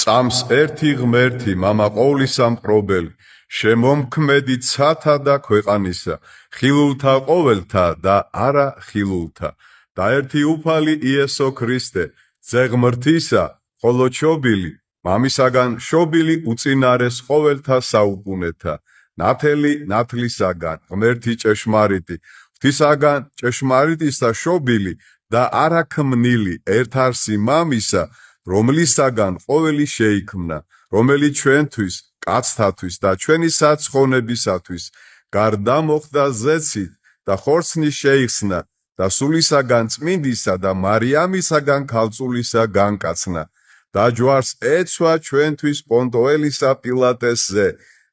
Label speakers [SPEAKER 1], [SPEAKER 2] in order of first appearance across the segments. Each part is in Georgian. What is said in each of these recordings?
[SPEAKER 1] წამს ერთი ღმერთი მამა ყოვლისა მყრობელი, შემომქმედი ცათა და ქვეყანისა, ხილულთა ყოველთა და არა ხილულთა, და ერთი უფალი იესო ქრისტე, ძე ღმრთისა, ხოლო შობილი, მამისაგან შობილი უწინარეს ყოველთა საუკუნეთა, ნათელი ნათლისაგან, ღმერთი ჭეშმარიტი, ღვთისაგან ჭეშმარიტისა შობილი და არაქმნილი ერთარსი მამისა, რომლისაგან ყოველი შეიქმნა, რომელიც ჩვენთვის, კაცთათვის და ჩვენი საცხონებისათვის გარდა მოხდა ზეცით და ხორცნის შეიხსნა და სულისაგან წმინდისა და მარიამისაგან ქალწულისა განკაცნა და ჯვარს ეცვა ჩვენთვის პონტოელისა პილატესზე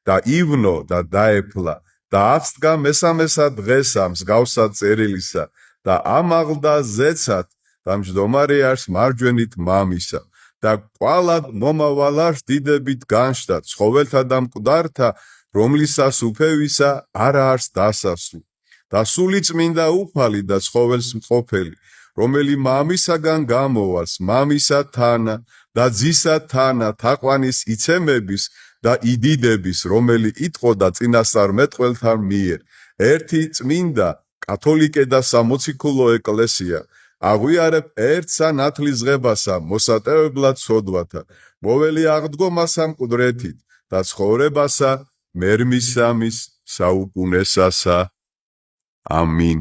[SPEAKER 1] და ივნო და დაეფლა და აღსდგა მესამესა დღესა მსგავსად წერილისა და ამაღლდა ზეცად და მჯდომარე არს მარჯვენით მამისა და კვალად მომავალარს დიდებით განშდა ცხოველთა და მკვდართა, რომლისას უფევისა არა არს დასასრული და სული წმინდა უფალი და ცხოველს მყოფელი, რომელი მამისაგან გამოვალს, მამისა თანა და ძისა თანა თაყვანის იცემების და იდიდების, რომელი იტყოდა წინასწარმეტყველთა მიერ, ერთი წმინდა, კათოლიკე და სამოციქულო ეკლესია, აღვიარებ ერთსა ნათლისღებასა მოსატევებლად სოდვათა, მოველი აღდგომასა მკვდრეთით და ცხოვრებასა მერმისამის საუკუნესასა. ამინ.